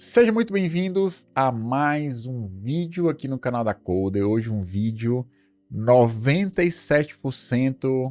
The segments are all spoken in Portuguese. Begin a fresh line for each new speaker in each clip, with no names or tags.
Sejam muito bem-vindos a mais um vídeo aqui no canal da Coder. Hoje um vídeo 97%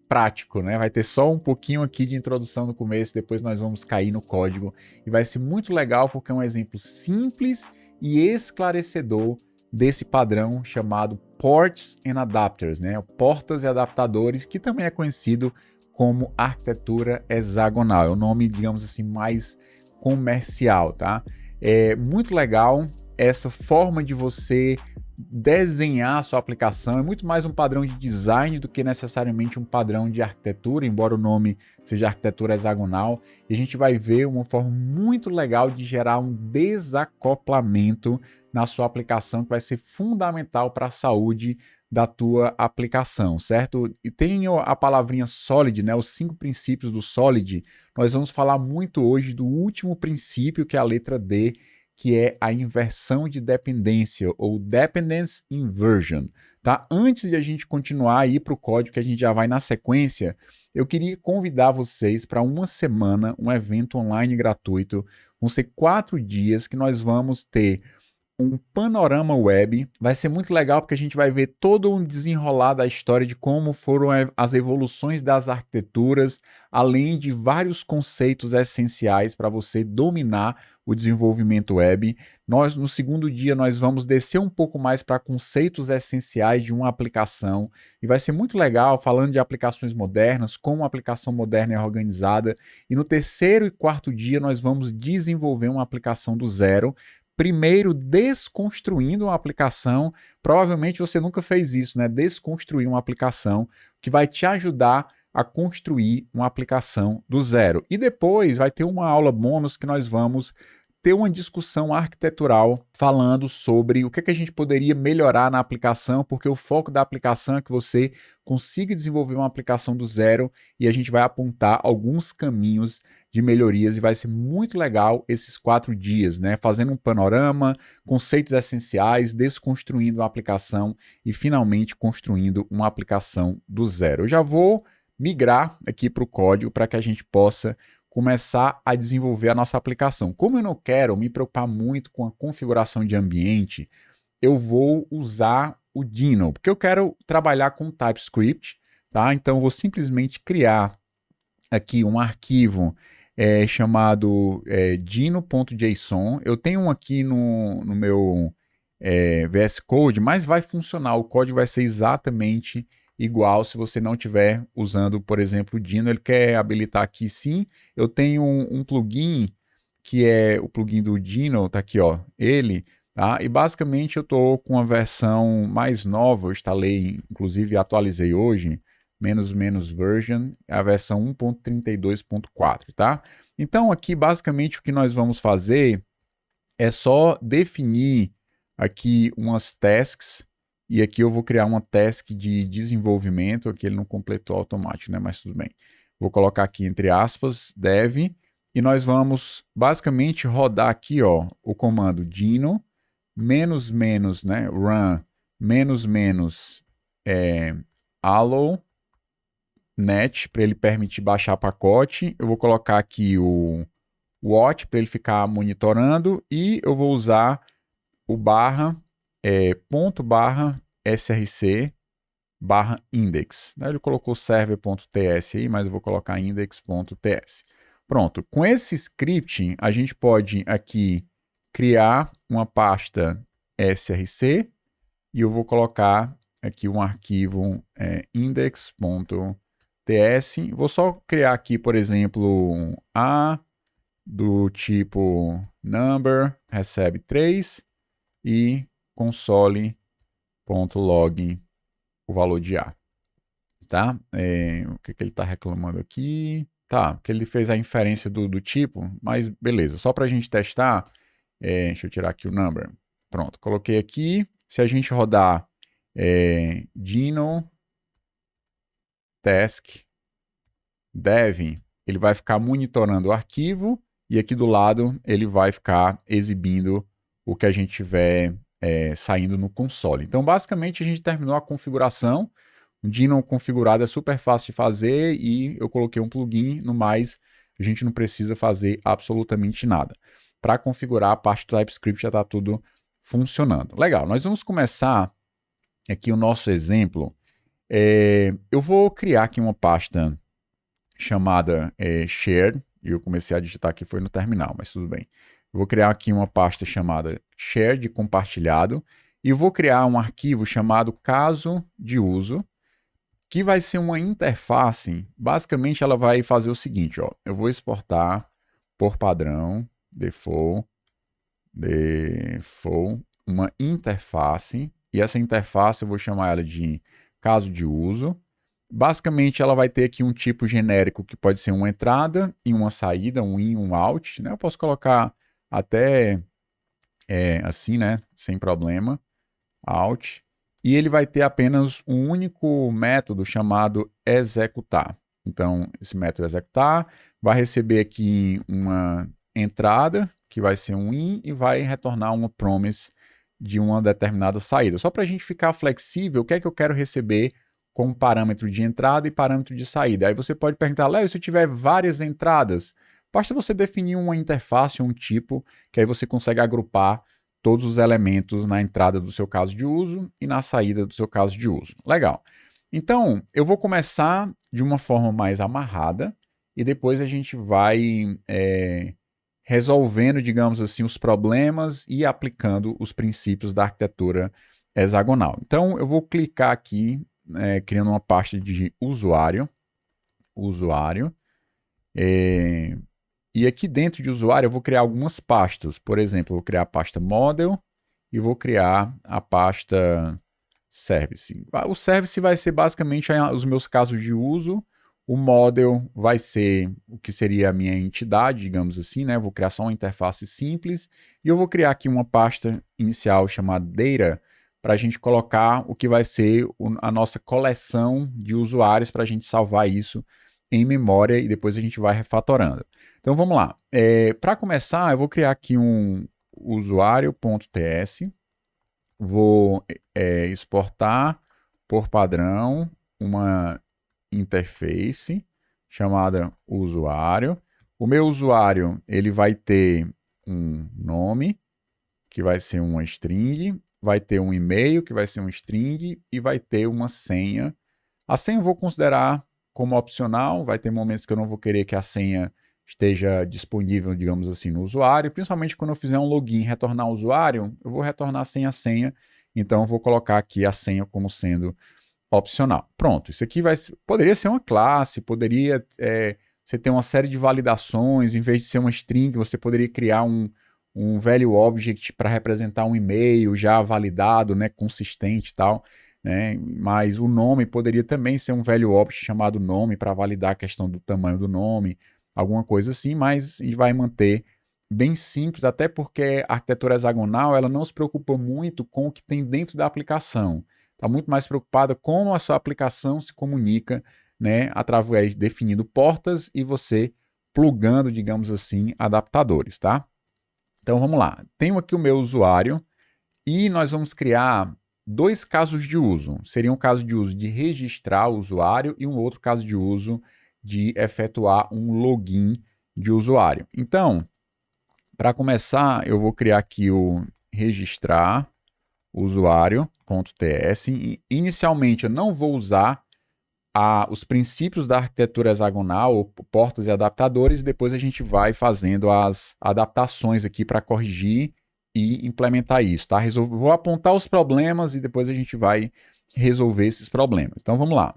prático, né? Vai ter só um pouquinho aqui de introdução no começo, depois nós vamos cair no código e vai ser muito legal porque é um exemplo simples e esclarecedor desse padrão chamado Ports and Adapters, né? Portas e adaptadores, que também é conhecido como arquitetura hexagonal. É o nome, digamos assim, mais comercial, tá? É muito legal essa forma de você desenhar a sua aplicação, é muito mais um padrão de design do que necessariamente um padrão de arquitetura, embora o nome seja arquitetura hexagonal, e a gente vai ver uma forma muito legal de gerar um desacoplamento na sua aplicação que vai ser fundamental para a saúde da tua aplicação, certo? E tem a palavrinha Solid, né? Os 5 princípios do Solid. Nós vamos falar muito hoje do último princípio, que é a letra D, que é a inversão de dependência, ou Dependence Inversion. Tá? Antes de a gente continuar aí para o código que a gente já vai na sequência, eu queria convidar vocês para uma semana, um evento online gratuito. Vão ser 4 dias que nós vamos ter um panorama web. Vai ser muito legal porque a gente vai ver todo um desenrolar da história de como foram as evoluções das arquiteturas, além de vários conceitos essenciais para você dominar o desenvolvimento web. Nós, no segundo dia, nós vamos descer um pouco mais para conceitos essenciais de uma aplicação e vai ser muito legal falando de aplicações modernas, como uma aplicação moderna é organizada. E no terceiro e quarto dia nós vamos desenvolver uma aplicação do zero, primeiro desconstruindo uma aplicação. Provavelmente você nunca fez isso, né? Desconstruir uma aplicação, que vai te ajudar a construir uma aplicação do zero. E depois vai ter uma aula bônus que nós vamos ter uma discussão arquitetural falando sobre o que a gente poderia melhorar na aplicação, porque o foco da aplicação é que você consiga desenvolver uma aplicação do zero e a gente vai apontar alguns caminhos de melhorias e vai ser muito legal esses 4 dias, né? Fazendo um panorama, conceitos essenciais, desconstruindo a aplicação e finalmente construindo uma aplicação do zero. Eu já vou migrar aqui para o código para que a gente possa começar a desenvolver a nossa aplicação. Como eu não quero me preocupar muito com a configuração de ambiente, eu vou usar o Dino, porque eu quero trabalhar com TypeScript, tá? Então eu vou simplesmente criar aqui um arquivo chamado dino.json. Eu tenho um aqui no meu VS Code, mas vai funcionar, o código vai ser exatamente igual se você não estiver usando, por exemplo, o Dino. Ele quer habilitar aqui sim. Eu tenho um plugin, que é o plugin do Dino, tá aqui, ó, ele, tá? E basicamente eu tô com a versão mais nova, eu instalei, inclusive atualizei hoje, menos version, a versão 1.32.4, tá? Então aqui basicamente o que nós vamos fazer é só definir aqui umas tasks, e aqui eu vou criar uma task de desenvolvimento. Aqui ele não completou automático, né? Mas tudo bem. Vou colocar aqui entre aspas, dev, e nós vamos basicamente rodar aqui, ó, o comando dino né, run allow net para ele permitir baixar pacote. Eu vou colocar aqui o watch para ele ficar monitorando e eu vou usar o ponto barra src barra index. Ele colocou server.ts aí, mas eu vou colocar index.ts. Pronto. Com esse script, a gente pode aqui criar uma pasta src e eu vou colocar aqui um arquivo index.ts. Vou só criar aqui, por exemplo, um A do tipo number, recebe 3 e console.log o valor de A. Tá? O que ele está reclamando aqui? Tá, porque ele fez a inferência do tipo, mas beleza. Só para a gente testar, deixa eu tirar aqui o number. Pronto, coloquei aqui. Se a gente rodar Dino task dev, ele vai ficar monitorando o arquivo e aqui do lado ele vai ficar exibindo o que a gente tiver saindo no console. Então, basicamente, a gente terminou a configuração. O Dino configurado é super fácil de fazer e eu coloquei um plugin. No mais, a gente não precisa fazer absolutamente nada. para configurar a parte do TypeScript, já está tudo funcionando. Legal, nós vamos começar aqui o nosso exemplo. Eu vou criar aqui uma pasta chamada shared. Eu comecei a digitar aqui, foi no terminal, mas tudo bem. Eu vou criar aqui uma pasta chamada shared, compartilhado, e vou criar um arquivo chamado caso de uso, que vai ser uma interface. Basicamente, ela vai fazer o seguinte, ó, eu vou exportar por padrão, default, uma interface, e essa interface eu vou chamar ela de caso de uso. Basicamente, ela vai ter aqui um tipo genérico que pode ser uma entrada e uma saída, um in, um out, né? Eu posso colocar até assim, né? Sem problema, out. E ele vai ter apenas um único método chamado executar. Então, esse método executar vai receber aqui uma entrada, que vai ser um in, e vai retornar uma promise de uma determinada saída. Só para a gente ficar flexível, o que é que eu quero receber como parâmetro de entrada e parâmetro de saída? Aí você pode perguntar, Léo, se eu tiver várias entradas, basta você definir uma interface, um tipo, que aí você consegue agrupar todos os elementos na entrada do seu caso de uso e na saída do seu caso de uso. Legal. Então, eu vou começar de uma forma mais amarrada e depois a gente vai resolvendo, digamos assim, os problemas e aplicando os princípios da arquitetura hexagonal. Então, eu vou clicar aqui, criando uma pasta de usuário, e aqui dentro de usuário eu vou criar algumas pastas. Por exemplo, eu vou criar a pasta model e vou criar a pasta service. O service vai ser basicamente os meus casos de uso. O model vai ser o que seria a minha entidade, digamos assim, né? Vou criar só uma interface simples. E eu vou criar aqui uma pasta inicial chamada data para a gente colocar o que vai ser a nossa coleção de usuários para a gente salvar isso em memória e depois a gente vai refatorando. Então vamos lá. Para começar, eu vou criar aqui um usuário.ts, vou exportar por padrão uma interface chamada usuário. O meu usuário ele vai ter um nome, que vai ser uma string, vai ter um e-mail, que vai ser um string, e vai ter uma senha. A senha eu vou considerar como opcional, vai ter momentos que eu não vou querer que a senha esteja disponível, digamos assim, no usuário, principalmente quando eu fizer um login e retornar ao usuário, eu vou retornar sem a senha, então eu vou colocar aqui a senha como sendo opcional. Pronto, isso aqui poderia ser uma classe, poderia você ter uma série de validações, em vez de ser uma string, você poderia criar um value object para representar um e-mail já validado, né, consistente e tal, né? Mas o nome poderia também ser um value object chamado nome para validar a questão do tamanho do nome, alguma coisa assim, mas a gente vai manter bem simples, até porque a arquitetura hexagonal ela não se preocupa muito com o que tem dentro da aplicação. Está muito mais preocupada com como a sua aplicação se comunica, né, através definindo portas e você plugando, digamos assim, adaptadores, tá? Então vamos lá. Tenho aqui o meu usuário e nós vamos criar dois casos de uso. Seria um caso de uso de registrar o usuário e um outro caso de uso de efetuar um login de usuário. Então, para começar, eu vou criar aqui o registrar usuário.ts. Inicialmente, eu não vou usar os princípios da arquitetura hexagonal, ou portas e adaptadores, e depois a gente vai fazendo as adaptações aqui para corrigir e implementar isso, tá? Vou apontar os problemas e depois a gente vai resolver esses problemas. Então vamos lá.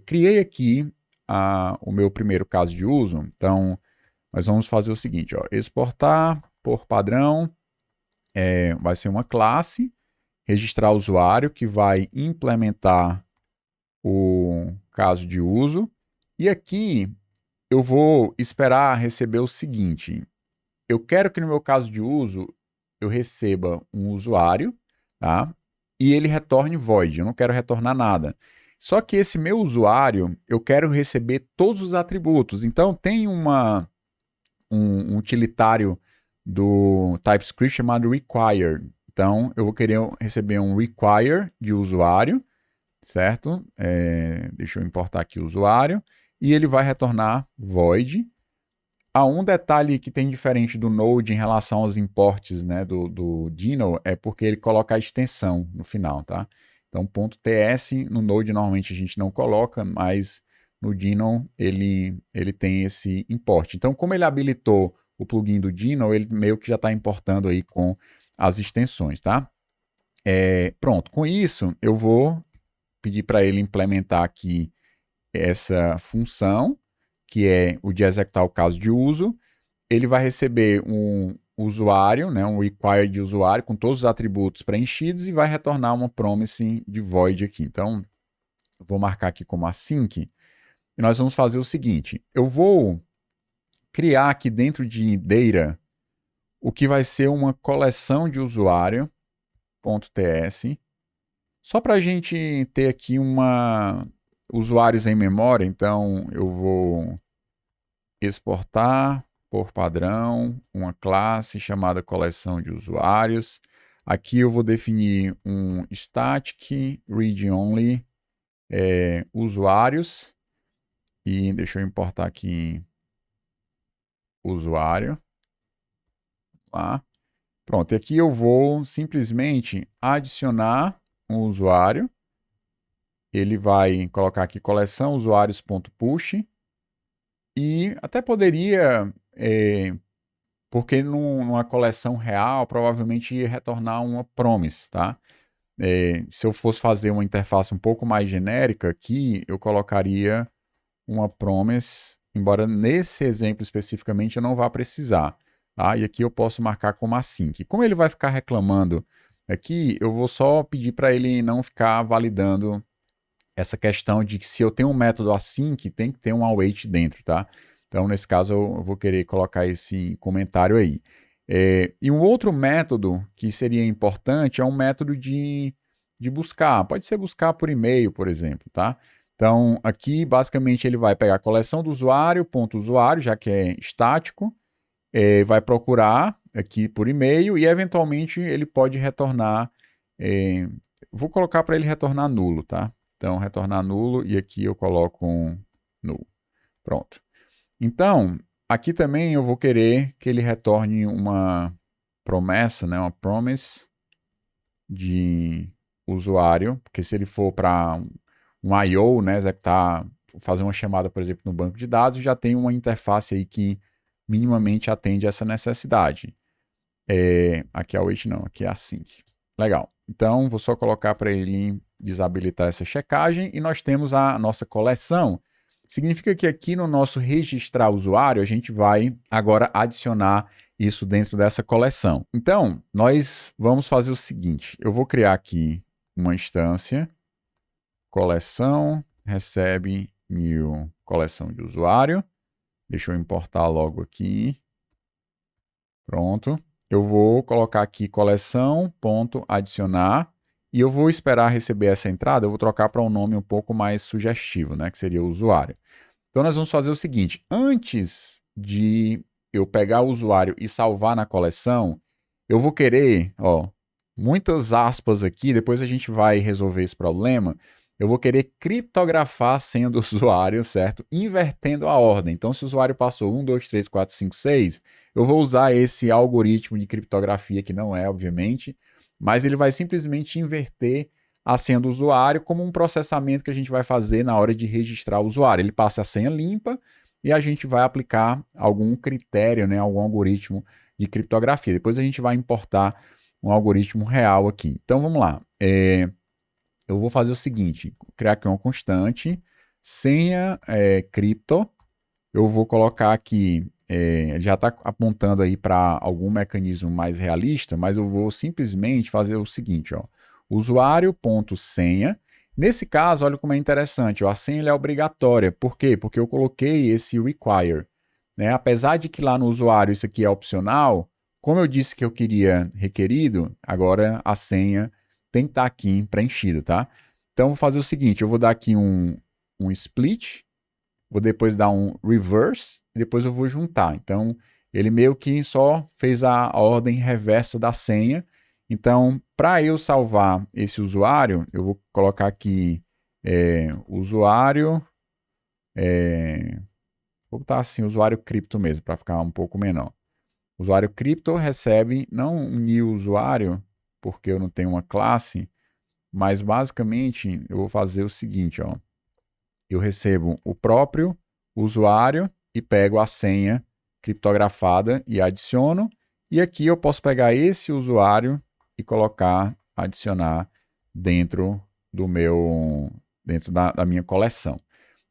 Criei aqui o meu primeiro caso de uso. Então nós vamos fazer o seguinte, ó, exportar por padrão, vai ser uma classe, registrar usuário que vai implementar o caso de uso. E aqui eu vou esperar receber o seguinte. Eu quero que no meu caso de uso eu receba um usuário, tá? E ele retorne void. Eu não quero retornar nada. Só que esse meu usuário, eu quero receber todos os atributos. Então tem um utilitário do TypeScript chamado require. Então eu vou querer receber um require de usuário, certo? Deixa eu importar aqui o usuário. E ele vai retornar void. Há um detalhe que tem diferente do Node em relação aos imports, né, do Dino, é porque ele coloca a extensão no final, tá? Então, .ts no Node normalmente a gente não coloca, mas no Dino ele tem esse import. Então, como ele habilitou o plugin do Dino, ele meio que já está importando aí com as extensões, tá? Pronto, com isso eu vou pedir para ele implementar aqui essa função, que é o de executar o caso de uso. Ele vai receber um usuário, né, um require de usuário com todos os atributos preenchidos e vai retornar uma promise de void aqui. Então, eu vou marcar aqui como async e nós vamos fazer o seguinte, eu vou criar aqui dentro de data o que vai ser uma coleção de usuário.ts, só para a gente ter aqui usuários em memória, então eu vou exportar por padrão uma classe chamada coleção de usuários. Aqui eu vou definir um static read only usuários e deixa eu importar aqui usuário. Lá. Pronto, e aqui eu vou simplesmente adicionar um usuário. Ele vai colocar aqui coleção usuários.push e até poderia porque numa coleção real, provavelmente ia retornar uma promise, tá? Se eu fosse fazer uma interface um pouco mais genérica aqui, eu colocaria uma promise, embora nesse exemplo especificamente eu não vá precisar, tá? E aqui eu posso marcar como async. Como ele vai ficar reclamando aqui, eu vou só pedir para ele não ficar validando essa questão de que se eu tenho um método async, tem que ter um await dentro, tá? Então, nesse caso, eu vou querer colocar esse comentário aí. E um outro método que seria importante é um método de buscar. Pode ser buscar por e-mail, por exemplo, tá? Então, aqui, basicamente, ele vai pegar a coleção do usuário, ponto usuário, já que é estático, vai procurar aqui por e-mail e, eventualmente, ele pode retornar... vou colocar para ele retornar nulo, tá? Então, retornar nulo e aqui eu coloco um null. Pronto. Então, aqui também eu vou querer que ele retorne uma promessa, né, uma promise de usuário, porque se ele for para um I/O, né, executar, fazer uma chamada, por exemplo, no banco de dados, já tem uma interface aí que minimamente atende essa necessidade. Aqui é o wait não, aqui é async. Legal. Então, vou só colocar para ele desabilitar essa checagem e nós temos a nossa coleção. Significa que aqui no nosso registrar usuário, a gente vai agora adicionar isso dentro dessa coleção. Então, nós vamos fazer o seguinte, eu vou criar aqui uma instância, coleção, recebe new coleção de usuário. Deixa eu importar logo aqui. Pronto. Eu vou colocar aqui coleção.adicionar e eu vou esperar receber essa entrada, eu vou trocar para um nome um pouco mais sugestivo, né, que seria o usuário. Então nós vamos fazer o seguinte, antes de eu pegar o usuário e salvar na coleção, eu vou querer, ó, muitas aspas aqui, depois a gente vai resolver esse problema, eu vou querer criptografar a senha do usuário, certo? Invertendo a ordem. Então, se o usuário passou 1, 2, 3, 4, 5, 6, eu vou usar esse algoritmo de criptografia, que não é, obviamente, mas ele vai simplesmente inverter a senha do usuário como um processamento que a gente vai fazer na hora de registrar o usuário. Ele passa a senha limpa e a gente vai aplicar algum critério, né, algum algoritmo de criptografia. Depois a gente vai importar um algoritmo real aqui. Então, vamos lá. Eu vou fazer o seguinte, criar aqui uma constante, senha cripto, eu vou colocar aqui, já está apontando aí para algum mecanismo mais realista, mas eu vou simplesmente fazer o seguinte, ó, usuário.senha, nesse caso, olha como é interessante, ó, a senha é obrigatória, por quê? Porque eu coloquei esse require, né? Apesar de que lá no usuário isso aqui é opcional, como eu disse que eu queria requerido, agora a senha tem que estar aqui preenchida, tá? Então, vou fazer o seguinte, eu vou dar aqui um split, vou depois dar um reverse, e depois eu vou juntar. Então, ele meio que só fez a ordem reversa da senha. Então, para eu salvar esse usuário, eu vou colocar aqui usuário Vou botar assim, usuário cripto mesmo, para ficar um pouco menor. O usuário cripto recebe não um new usuário, porque eu não tenho uma classe, mas basicamente eu vou fazer o seguinte, ó. Eu recebo o próprio usuário e pego a senha criptografada e adiciono. E aqui eu posso pegar esse usuário e colocar, adicionar dentro da minha coleção.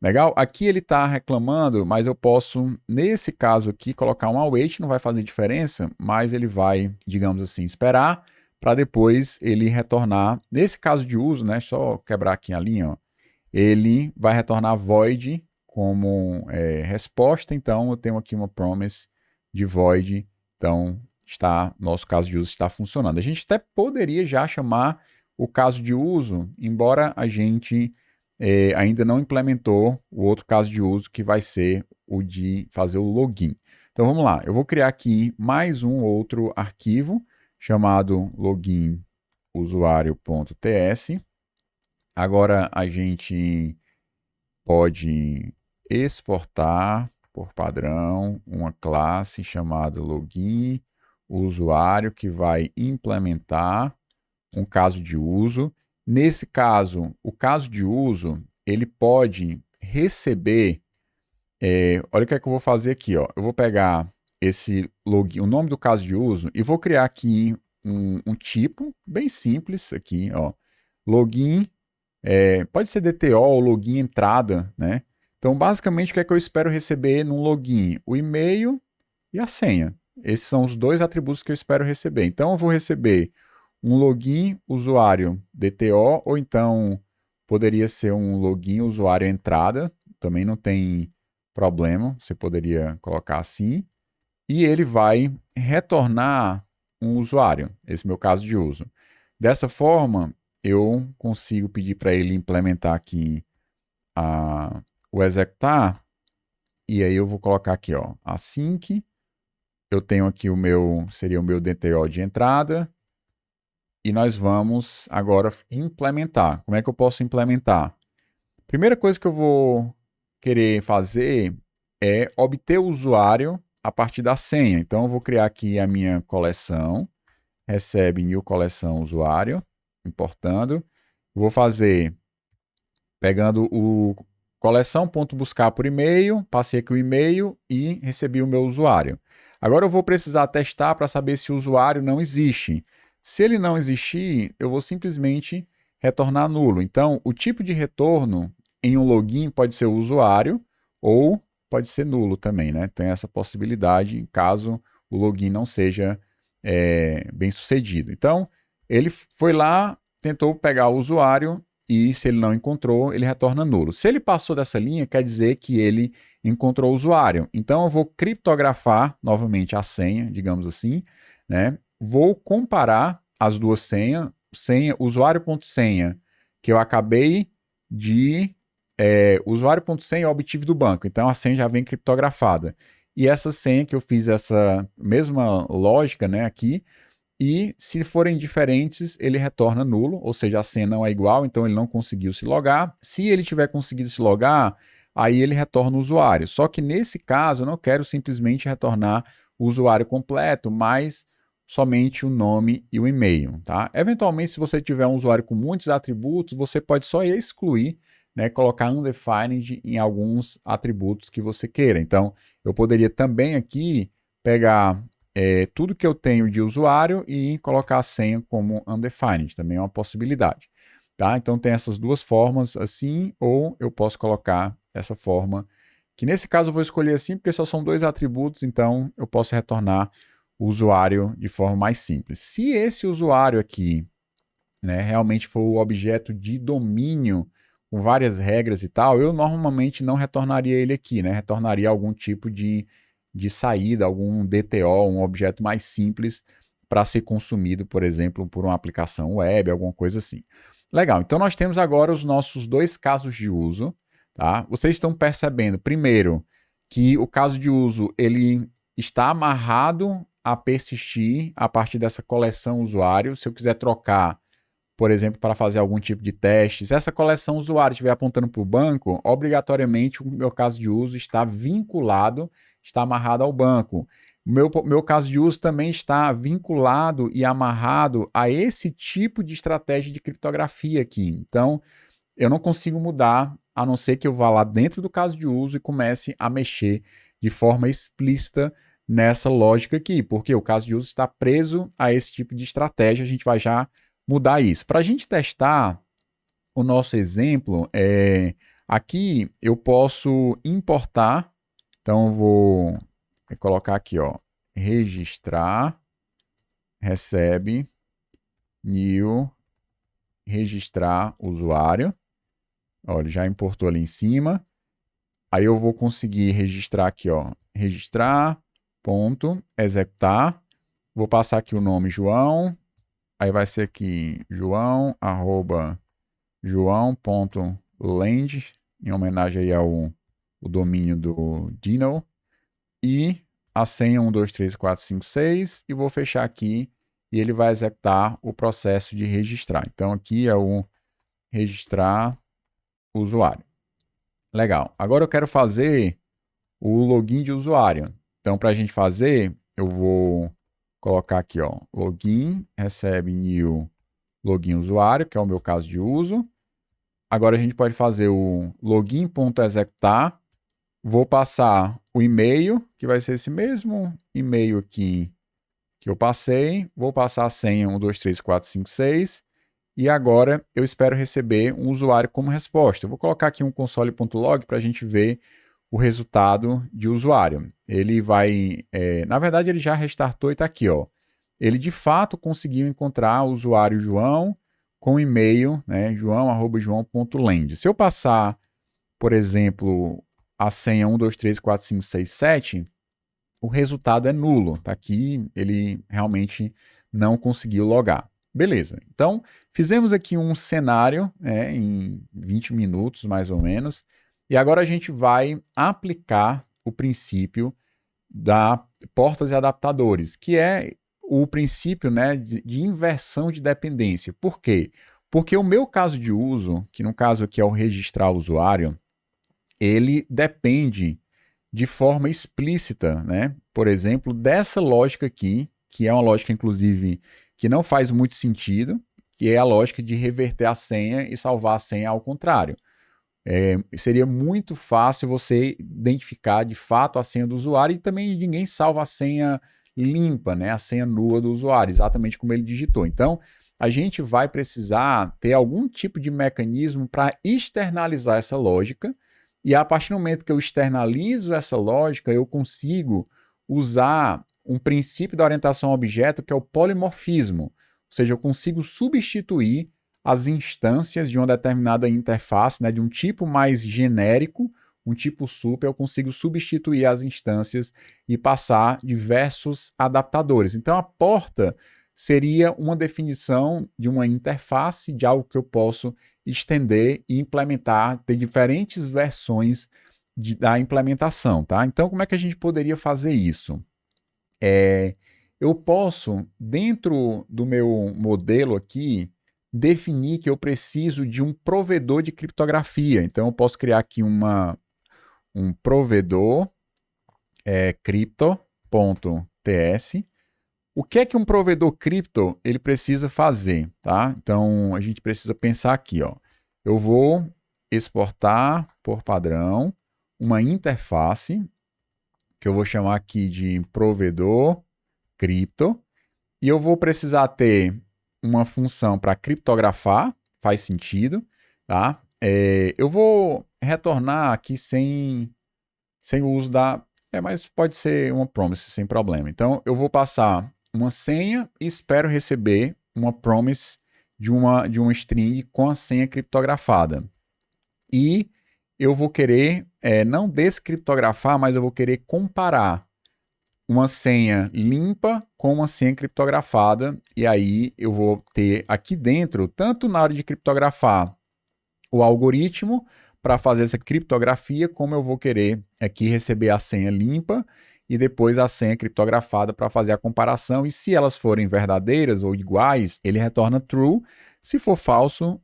Legal? Aqui ele está reclamando, mas eu posso, nesse caso aqui, colocar um await, não vai fazer diferença, mas ele vai, digamos assim, esperar para depois ele retornar. Nesse caso de uso, né, só quebrar aqui a linha, ó, ele vai retornar void como resposta, então eu tenho aqui uma promise de void, então nosso caso de uso está funcionando. A gente até poderia já chamar o caso de uso, embora a gente ainda não implementou o outro caso de uso, que vai ser o de fazer o login. Então vamos lá, eu vou criar aqui mais um outro arquivo chamado login usuário.ts. Agora a gente pode exportar por padrão uma classe chamada login usuário que vai implementar um caso de uso. Nesse caso, o caso de uso, ele pode receber, olha o que é que eu vou fazer aqui, ó. Eu vou pegar esse login, o nome do caso de uso, e vou criar aqui um tipo bem simples aqui, ó. Login, pode ser DTO ou login entrada, né? Então, basicamente, o que é que eu espero receber num login? O e-mail e a senha. Esses são os dois atributos que eu espero receber. Então, eu vou receber um login usuário DTO, ou então poderia ser um login usuário entrada, também não tem problema, você poderia colocar assim, e ele vai retornar um usuário, esse é o meu caso de uso. Dessa forma, eu consigo pedir para ele implementar aqui o executar, e aí eu vou colocar aqui, ó, async, eu tenho aqui seria o meu DTO de entrada, e nós vamos agora implementar. Como é que eu posso implementar? Primeira coisa que eu vou querer fazer é obter o usuário a partir da senha. Então, eu vou criar aqui a minha coleção, recebe new coleção usuário, importando. Vou fazer, pegando o coleção.buscar por e-mail, passei aqui o e-mail e recebi o meu usuário. Agora eu vou precisar testar para saber se o usuário não existe. Se ele não existir, eu vou simplesmente retornar nulo. Então, o tipo de retorno em um login pode ser o usuário ou pode ser nulo também, né? Tem essa possibilidade caso o login não seja bem sucedido. Então, ele foi lá, tentou pegar o usuário e se ele não encontrou, ele retorna nulo. Se ele passou dessa linha, quer dizer que ele encontrou o usuário. Então, eu vou criptografar novamente a senha, digamos assim, né? Vou comparar as duas senhas, usuário.senha, que eu acabei de... usuário.senha eu obtive do banco, então a senha já vem criptografada. E essa senha que eu fiz essa mesma lógica, né, aqui, e se forem diferentes, ele retorna nulo, ou seja, a senha não é igual, então ele não conseguiu se logar. Se ele tiver conseguido se logar, aí ele retorna o usuário. Só que nesse caso, eu não quero simplesmente retornar o usuário completo, mas somente o nome e o e-mail, tá? Eventualmente, se você tiver um usuário com muitos atributos, você pode só excluir, né, colocar undefined em alguns atributos que você queira. Então, eu poderia também aqui pegar tudo que eu tenho de usuário e colocar a senha como undefined, também é uma possibilidade. Tá? Então tem essas duas formas assim, ou eu posso colocar essa forma, que nesse caso eu vou escolher assim, porque só são dois atributos, então eu posso retornar o usuário de forma mais simples. Se esse usuário aqui, né, realmente for o objeto de domínio com várias regras e tal, eu normalmente não retornaria ele aqui, né? Retornaria algum tipo de saída, algum DTO, um objeto mais simples para ser consumido, por exemplo, por uma aplicação web, alguma coisa assim. Legal, então nós temos agora os nossos dois casos de uso, tá? Vocês estão percebendo, primeiro, que o caso de uso ele está amarrado a persistir a partir dessa coleção usuário. Se eu quiser trocar, por exemplo, para fazer algum tipo de teste. Se essa coleção usuário estiver apontando para o banco, obrigatoriamente o meu caso de uso está vinculado, está amarrado ao banco. Meu caso de uso também está vinculado e amarrado a esse tipo de estratégia de criptografia aqui. Então, eu não consigo mudar, a não ser que eu vá lá dentro do caso de uso e comece a mexer de forma explícita nessa lógica aqui, porque o caso de uso está preso a esse tipo de estratégia, a gente vai já mudar isso. Para a gente testar o nosso exemplo, aqui eu posso importar, então eu vou colocar aqui, ó, registrar, recebe, new, registrar usuário. Olha, já importou ali em cima. Aí eu vou conseguir registrar aqui, ó, registrar, ponto, executar. Vou passar aqui o nome João. Aí vai ser aqui João, arroba joão.land, em homenagem aí ao o domínio do Dino. E a senha 1, 2, 3, 4, 5, 6. E vou fechar aqui e ele vai executar o processo de registrar. Então aqui é o registrar usuário. Legal. Agora eu quero fazer o login de usuário. Então, para a gente fazer, eu vou colocar aqui, ó, login, recebe new login usuário, que é o meu caso de uso. Agora a gente pode fazer o login.executar. Vou passar o e-mail, que vai ser esse mesmo e-mail aqui que eu passei. Vou passar a senha 1, 2, 3, 4, 5, 6. E agora eu espero receber um usuário como resposta. Eu vou colocar aqui um console.log para a gente ver o resultado de usuário. Ele vai, na verdade ele já restartou e está aqui, ó. Ele de fato conseguiu encontrar o usuário João com e-mail, né, joão@joão.land. Se eu passar, por exemplo, a senha 1, 2, 3, 4, 5, 6, 7, o resultado é nulo. Tá aqui, ele realmente não conseguiu logar. Beleza, então fizemos aqui um cenário em 20 minutos mais ou menos, e agora a gente vai aplicar o princípio da portas e adaptadores, que é o princípio, né, de inversão de dependência. Por quê? Porque o meu caso de uso, que no caso aqui é o registrar o usuário, ele depende de forma explícita, né? Por exemplo, dessa lógica aqui, que é uma lógica, inclusive, que não faz muito sentido, que é a lógica de reverter a senha e salvar a senha ao contrário. Seria muito fácil você identificar de fato a senha do usuário e também ninguém salva a senha limpa, né? A senha nua do usuário, exatamente como ele digitou. Então, a gente vai precisar ter algum tipo de mecanismo para externalizar essa lógica, e a partir do momento que eu externalizo essa lógica, eu consigo usar um princípio da orientação a objeto que é o polimorfismo, ou seja, eu consigo substituir as instâncias de uma determinada interface, né, de um tipo mais genérico, um tipo super, eu consigo substituir as instâncias e passar diversos adaptadores. Então, a porta seria uma definição de uma interface, de algo que eu posso estender e implementar, ter diferentes versões da implementação, tá? Então, como é que a gente poderia fazer isso? Eu posso, dentro do meu modelo aqui, definir que eu preciso de um provedor de criptografia. Então, eu posso criar aqui um provedor crypto.ts. O que é que um provedor cripto ele precisa fazer? Tá? Então, a gente precisa pensar aqui. Ó. Eu vou exportar por padrão uma interface, que eu vou chamar aqui de provedor cripto, e eu vou precisar ter uma função para criptografar, faz sentido, tá? Eu vou retornar aqui sem o uso da... mas pode ser uma promise, sem problema. Então, eu vou passar uma senha e espero receber uma promise de uma string com a senha criptografada. E eu vou querer, não descriptografar, mas eu vou querer comparar uma senha limpa com uma senha criptografada, e aí eu vou ter aqui dentro, tanto na hora de criptografar o algoritmo para fazer essa criptografia, como eu vou querer aqui receber a senha limpa e depois a senha criptografada para fazer a comparação, e se elas forem verdadeiras ou iguais, ele retorna true. Se for falso,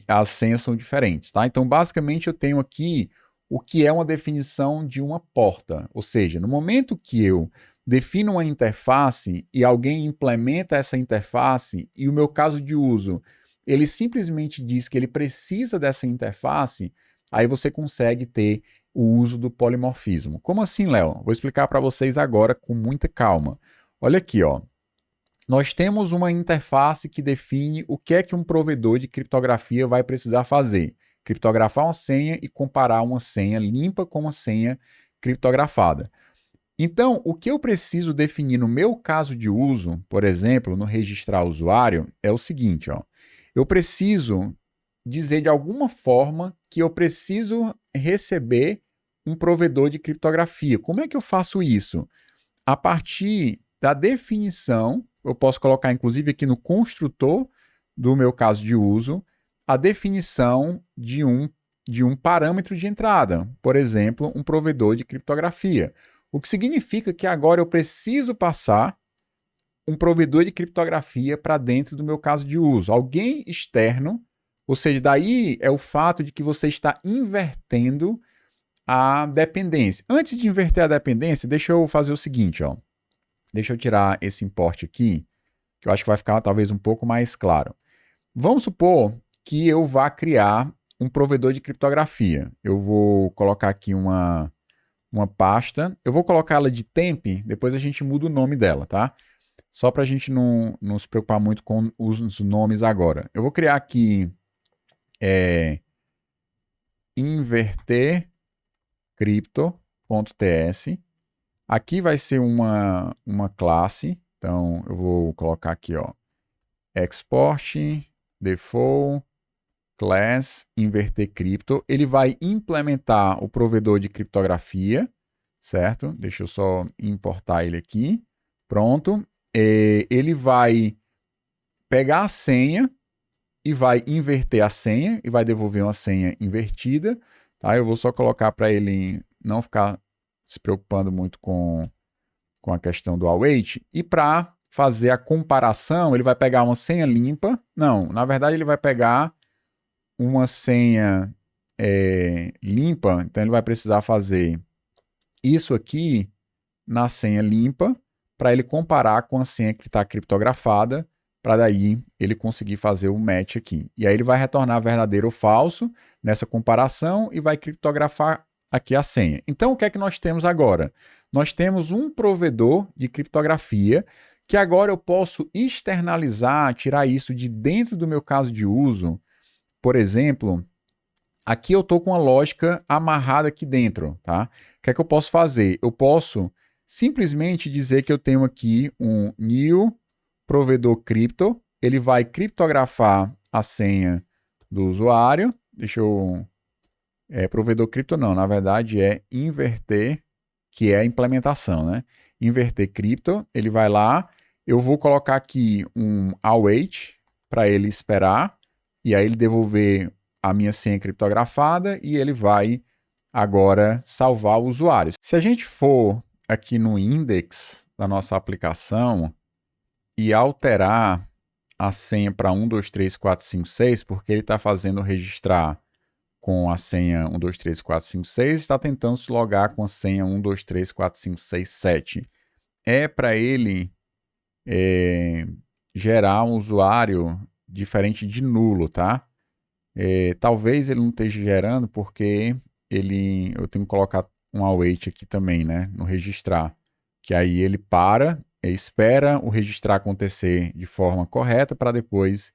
as senhas são diferentes, tá? Então, basicamente, eu tenho aqui o que é uma definição de uma porta. Ou seja, no momento que eu defino uma interface e alguém implementa essa interface e o meu caso de uso, ele simplesmente diz que ele precisa dessa interface, aí você consegue ter o uso do polimorfismo. Como assim, Léo? Vou explicar para vocês agora com muita calma. Olha aqui, ó. Nós temos uma interface que define o que é que um provedor de criptografia vai precisar fazer. Criptografar uma senha e comparar uma senha limpa com uma senha criptografada. Então, o que eu preciso definir no meu caso de uso, por exemplo, no registrar usuário, é o seguinte, ó. Eu preciso dizer de alguma forma que eu preciso receber um provedor de criptografia. Como é que eu faço isso? A partir da definição, eu posso colocar inclusive aqui no construtor do meu caso de uso, a definição de um parâmetro de entrada, por exemplo, um provedor de criptografia. O que significa que agora eu preciso passar um provedor de criptografia para dentro do meu caso de uso. Alguém externo, ou seja, daí é o fato de que você está invertendo a dependência. Antes de inverter a dependência, deixa eu fazer o seguinte, ó. Deixa eu tirar esse import aqui, que eu acho que vai ficar talvez um pouco mais claro. Vamos supor que eu vá criar um provedor de criptografia. Eu vou colocar aqui uma pasta. Eu vou colocar ela de temp, depois a gente muda o nome dela, tá? Só para a gente não se preocupar muito com os nomes agora. Eu vou criar aqui inverter crypto.ts. Aqui vai ser uma classe. Então, eu vou colocar aqui, ó, export default class inverter crypto. Ele vai implementar o provedor de criptografia, certo? Deixa eu só importar ele aqui. Pronto. Ele vai pegar a senha e vai inverter a senha e vai devolver uma senha invertida. Tá? Eu vou só colocar para ele não ficar se preocupando muito com a questão do await. E para fazer a comparação, ele vai pegar uma senha limpa. Não, na verdade ele vai pegar uma senha limpa. Então ele vai precisar fazer isso aqui na senha limpa para ele comparar com a senha que está criptografada, para daí ele conseguir fazer o match aqui. E aí ele vai retornar verdadeiro ou falso nessa comparação e vai criptografar aqui a senha. Então, o que é que nós temos agora? Nós temos um provedor de criptografia que agora eu posso externalizar, tirar isso de dentro do meu caso de uso. Por exemplo, aqui eu estou com a lógica amarrada aqui dentro, tá? O que é que eu posso fazer? Eu posso simplesmente dizer que eu tenho aqui um new provedor cripto, ele vai criptografar a senha do usuário. Deixa eu... provedor cripto não, na verdade é inverter, que é a implementação, né? Inverter cripto, ele vai lá, eu vou colocar aqui um await para ele esperar, e aí ele devolver a minha senha criptografada e ele vai agora salvar o usuário. Se a gente for aqui no index da nossa aplicação e alterar a senha para 1, 2, 3, 4, 5, 6, porque ele está fazendo registrar com a senha 1, 2, 3, 4, 5, 6, está tentando se logar com a senha 1, 2, 3, 4, 5, 6, 7. É para ele gerar um usuário diferente de nulo, tá? Talvez ele não esteja gerando porque eu tenho que colocar um await aqui também, né? No registrar. Que aí ele espera o registrar acontecer de forma correta para depois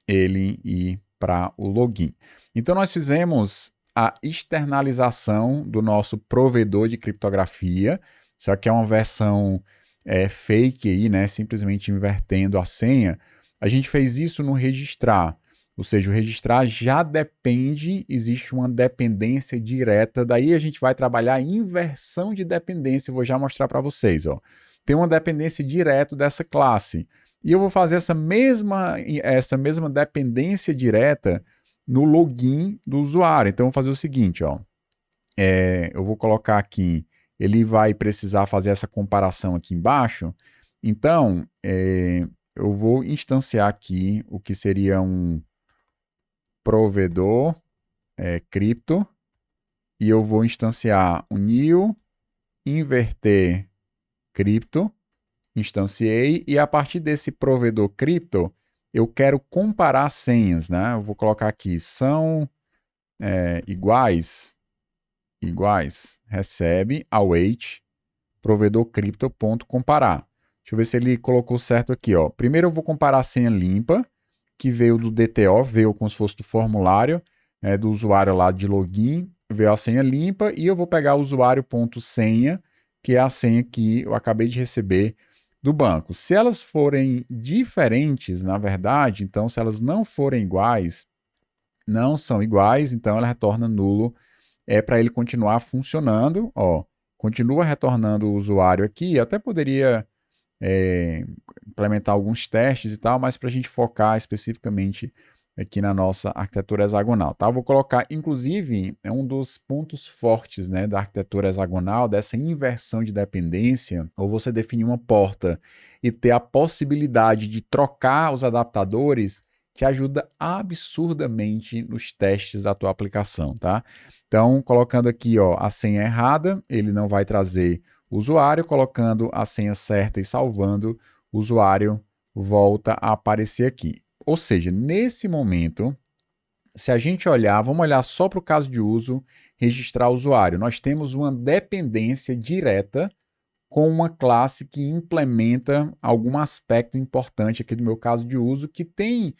ele ir para o login. Então, nós fizemos a externalização do nosso provedor de criptografia, só que é uma versão fake aí, né? Simplesmente invertendo a senha. A gente fez isso no registrar, ou seja, o registrar já depende, existe uma dependência direta, daí a gente vai trabalhar a inversão de dependência, eu vou já mostrar para vocês, ó. Tem uma dependência direta dessa classe, e eu vou fazer essa mesma dependência direta no login do usuário. Então, eu vou fazer o seguinte, ó. Eu vou colocar aqui, ele vai precisar fazer essa comparação aqui embaixo. Então, eu vou instanciar aqui o que seria um provedor cripto, e eu vou instanciar o new inverter cripto, instanciei, e a partir desse provedor cripto, eu quero comparar senhas, né? Eu vou colocar aqui, são iguais, recebe, await, provedor cripto.comparar. Deixa eu ver se ele colocou certo aqui, ó. Primeiro eu vou comparar a senha limpa, que veio do DTO, veio como se fosse do formulário, do usuário lá de login, veio a senha limpa, e eu vou pegar o usuário.senha, que é a senha que eu acabei de receber do banco. Se elas forem diferentes, na verdade, então se elas não forem iguais, não são iguais, então ela retorna nulo, para ele continuar funcionando. Ó, continua retornando o usuário aqui, eu até poderia implementar alguns testes e tal, mas para a gente focar especificamente aqui na nossa arquitetura hexagonal, tá? Eu vou colocar, inclusive, um dos pontos fortes, né, da arquitetura hexagonal, dessa inversão de dependência, ou você definir uma porta e ter a possibilidade de trocar os adaptadores, te ajuda absurdamente nos testes da tua aplicação, tá? Então, colocando aqui, ó, a senha errada, ele não vai trazer o usuário, colocando a senha certa e salvando, o usuário volta a aparecer aqui. Ou seja, nesse momento, se a gente olhar, vamos olhar só para o caso de uso, registrar usuário. Nós temos uma dependência direta com uma classe que implementa algum aspecto importante aqui do meu caso de uso, que tem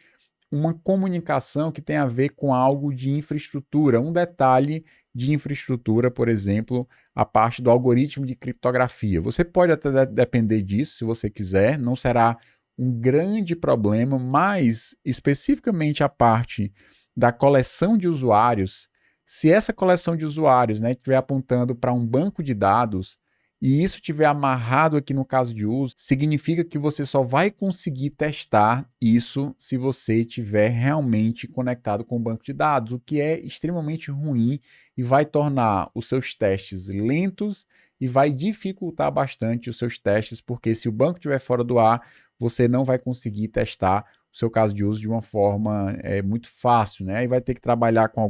uma comunicação que tem a ver com algo de infraestrutura, um detalhe de infraestrutura, por exemplo, a parte do algoritmo de criptografia. Você pode até depender disso, se você quiser, não será um grande problema, mas especificamente a parte da coleção de usuários, se essa coleção de usuários, né, estiver apontando para um banco de dados, e isso estiver amarrado aqui no caso de uso, significa que você só vai conseguir testar isso se você estiver realmente conectado com o banco de dados, o que é extremamente ruim e vai tornar os seus testes lentos e vai dificultar bastante os seus testes, porque se o banco estiver fora do ar, você não vai conseguir testar o seu caso de uso de uma forma muito fácil, né? E vai ter que trabalhar com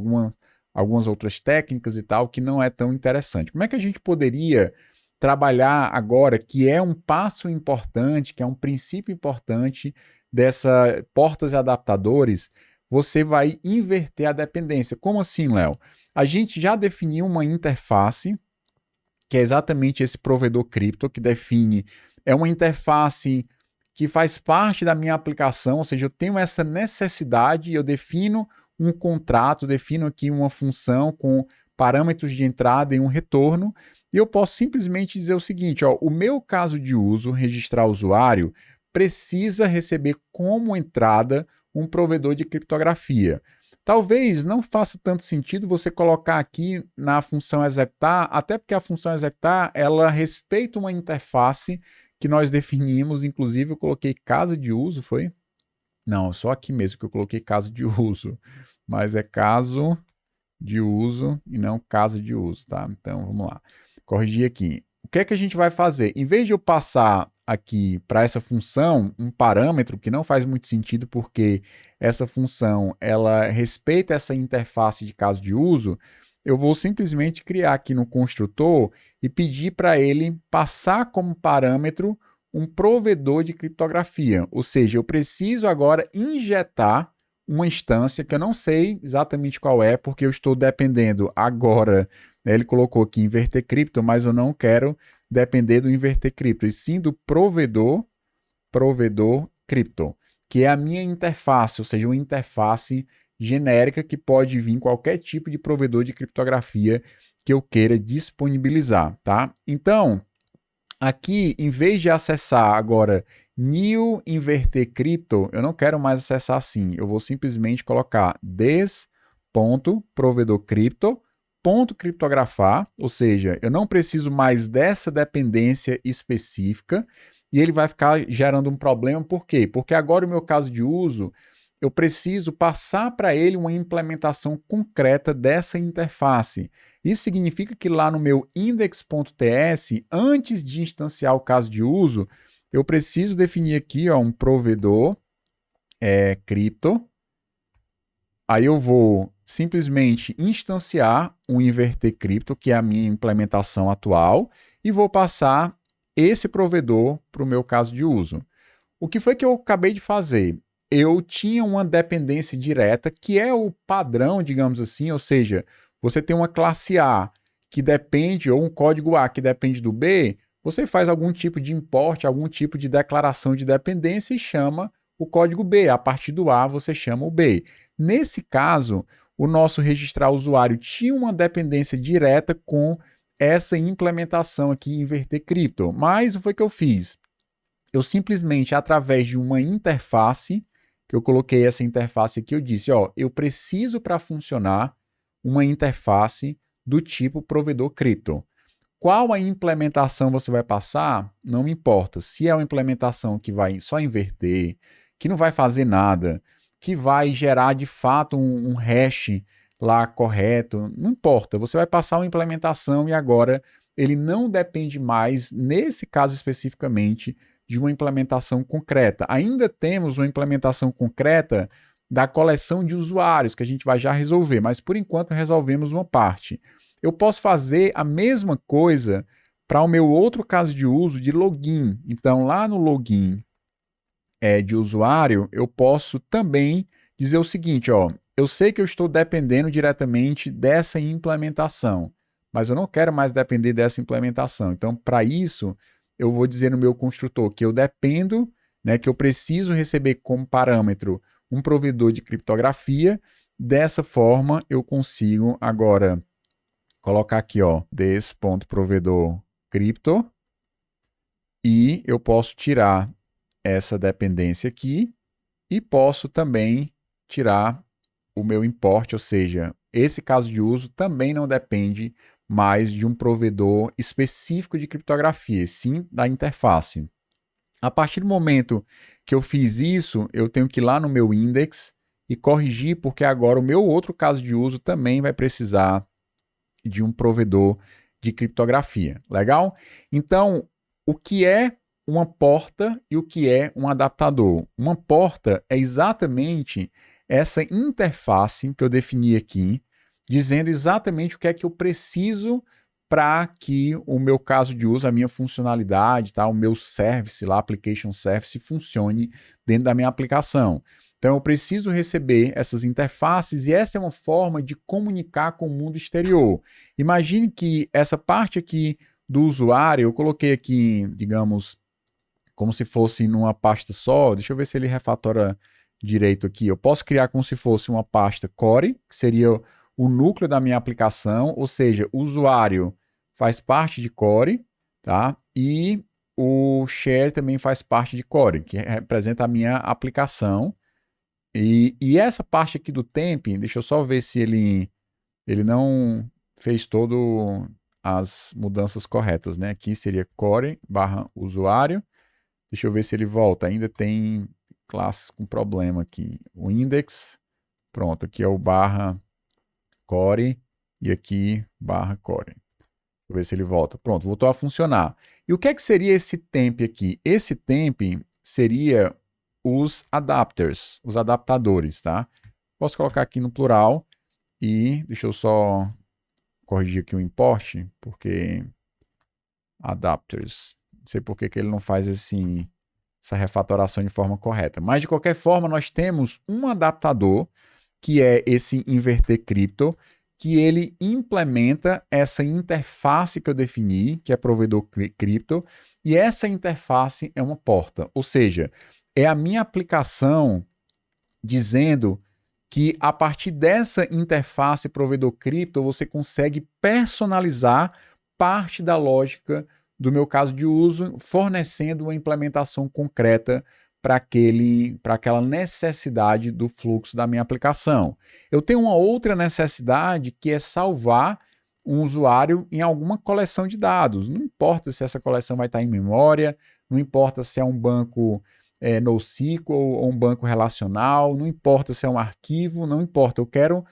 algumas outras técnicas e tal, que não é tão interessante. Como é que a gente poderia trabalhar agora, que é um passo importante, que é um princípio importante dessa portas e adaptadores, você vai inverter a dependência. Como assim, Léo? A gente já definiu uma interface, que é exatamente esse provedor cripto, que define, é uma interface que faz parte da minha aplicação, ou seja, eu tenho essa necessidade, eu defino um contrato, defino aqui uma função com parâmetros de entrada e um retorno, e eu posso simplesmente dizer o seguinte, ó, o meu caso de uso, registrar usuário, precisa receber como entrada um provedor de criptografia. Talvez não faça tanto sentido você colocar aqui na função executar, até porque a função executar, ela respeita uma interface que nós definimos, inclusive eu coloquei casa de uso, foi? Não, só aqui mesmo que eu coloquei caso de uso, mas é caso de uso e não casa de uso, tá? Então, vamos lá. Corrigir aqui. O que é que a gente vai fazer? Em vez de eu passar aqui para essa função um parâmetro que não faz muito sentido porque essa função ela respeita essa interface de caso de uso, eu vou simplesmente criar aqui no construtor e pedir para ele passar como parâmetro um provedor de criptografia. Ou seja, eu preciso agora injetar uma instância que eu não sei exatamente qual é, porque eu estou dependendo agora, né, ele colocou aqui inverter cripto, mas eu não quero depender do inverter cripto, e sim do provedor cripto, que é a minha interface, ou seja, uma interface genérica que pode vir qualquer tipo de provedor de criptografia que eu queira disponibilizar, tá? Então, aqui, em vez de acessar agora new inverter cripto, eu não quero mais acessar assim. Eu vou simplesmente colocar des.provedor criptografar, ou seja, eu não preciso mais dessa dependência específica e ele vai ficar gerando um problema. Por quê? Porque agora o meu caso de uso, eu preciso passar para ele uma implementação concreta dessa interface. Isso significa que lá no meu index.ts, antes de instanciar o caso de uso, eu preciso definir aqui ó, um provedor cripto. Aí eu vou simplesmente instanciar um inverter cripto, que é a minha implementação atual, e vou passar esse provedor para o meu caso de uso. O que foi que eu acabei de fazer? Eu tinha uma dependência direta, que é o padrão, digamos assim, ou seja, você tem uma classe A que depende, ou um código A que depende do B, você faz algum tipo de import, algum tipo de declaração de dependência e chama o código B. A partir do A, você chama o B. Nesse caso, o nosso registrar usuário tinha uma dependência direta com essa implementação aqui em inverter cripto. Mas o que foi que eu fiz? Eu simplesmente, através de uma interface, que eu coloquei essa interface aqui, eu disse, ó, eu preciso para funcionar uma interface do tipo provedor cripto. Qual a implementação você vai passar? Não me importa. Se é uma implementação que vai só inverter, que não vai fazer nada, que vai gerar de fato um hash lá correto, não importa. Você vai passar uma implementação e agora ele não depende mais, nesse caso especificamente, de uma implementação concreta. Ainda temos uma implementação concreta da coleção de usuários, que a gente vai já resolver, mas por enquanto resolvemos uma parte. Eu posso fazer a mesma coisa para o meu outro caso de uso de login. Então, lá no login de usuário, eu posso também dizer o seguinte, ó, eu sei que eu estou dependendo diretamente dessa implementação, mas eu não quero mais depender dessa implementação. Então, para isso, eu vou dizer no meu construtor que eu dependo, né, que eu preciso receber como parâmetro um provedor de criptografia. Dessa forma, eu consigo agora colocar aqui, ó, this.provedor crypto e eu posso tirar essa dependência aqui e posso também tirar o meu import, ou seja, esse caso de uso também não depende mais de um provedor específico de criptografia, sim da interface. A partir do momento que eu fiz isso, eu tenho que ir lá no meu index e corrigir, porque agora o meu outro caso de uso também vai precisar de um provedor de criptografia. Legal? Então, o que é uma porta e o que é um adaptador? Uma porta é exatamente essa interface que eu defini aqui, dizendo exatamente o que é que eu preciso para que o meu caso de uso, a minha funcionalidade, tá? O meu service, lá, application service, funcione dentro da minha aplicação. Então, eu preciso receber essas interfaces e essa é uma forma de comunicar com o mundo exterior. Imagine que essa parte aqui do usuário, eu coloquei aqui, digamos, como se fosse numa pasta só. Deixa eu ver se ele refatora direito aqui. Eu posso criar como se fosse uma pasta core, que seria o núcleo da minha aplicação, ou seja, o usuário faz parte de core, tá? E o share também faz parte de core, que representa a minha aplicação. E essa parte aqui do temp, deixa eu só ver se ele não fez todo as mudanças corretas, né? Aqui seria core barra usuário. Deixa eu ver se ele volta. Ainda tem classes com problema aqui. O index, pronto, aqui é o barra core e aqui barra core. Deixa eu ver se ele volta. Pronto, voltou a funcionar. E o que é que seria esse temp aqui? Esse temp seria os adapters, os adaptadores, tá? Posso colocar aqui no plural e deixa eu só corrigir aqui o import, porque adapters, não sei por que ele não faz essa refatoração de forma correta. Mas, de qualquer forma, nós temos um adaptador, que é esse inverter cripto, que ele implementa essa interface que eu defini, que é provedor cripto, e essa interface é uma porta, ou seja, é a minha aplicação dizendo que a partir dessa interface provedor cripto você consegue personalizar parte da lógica do meu caso de uso, fornecendo uma implementação concreta para aquela necessidade do fluxo da minha aplicação. Eu tenho uma outra necessidade que é salvar um usuário em alguma coleção de dados. Não importa se essa coleção vai estar em memória, não importa se é um banco NoSQL ou um banco relacional, não importa se é um arquivo, não importa. Eu quero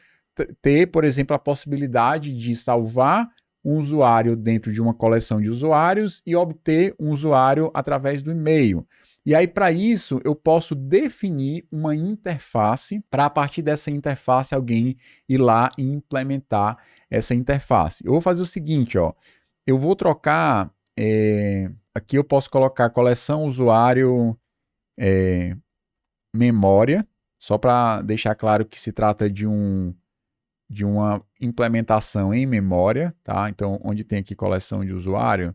ter, por exemplo, a possibilidade de salvar um usuário dentro de uma coleção de usuários e obter um usuário através do e-mail. E aí, para isso, eu posso definir uma interface para, a partir dessa interface, alguém ir lá e implementar essa interface. Eu vou fazer o seguinte, ó, eu vou trocar, aqui eu posso colocar coleção usuário memória, só para deixar claro que se trata de uma implementação em memória, tá? Então, onde tem aqui coleção de usuário,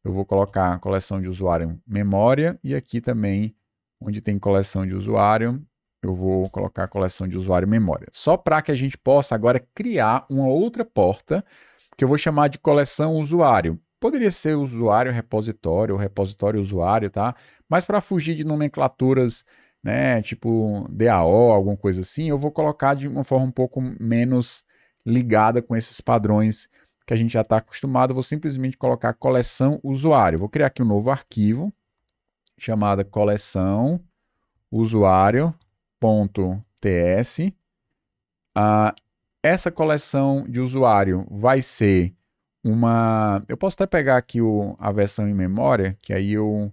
eu vou colocar coleção de usuário memória, e aqui também, onde tem coleção de usuário, eu vou colocar coleção de usuário memória. Só para que a gente possa agora criar uma outra porta, que eu vou chamar de coleção usuário. Poderia ser usuário repositório ou repositório usuário, tá? Mas para fugir de nomenclaturas, né, tipo DAO, alguma coisa assim, eu vou colocar de uma forma um pouco menos ligada com esses padrões que a gente já está acostumado. Eu vou simplesmente colocar coleção usuário. Vou criar aqui um novo arquivo chamado coleção usuário.ts. Essa coleção de usuário vai ser uma... Eu posso até pegar aqui a versão em memória, que aí eu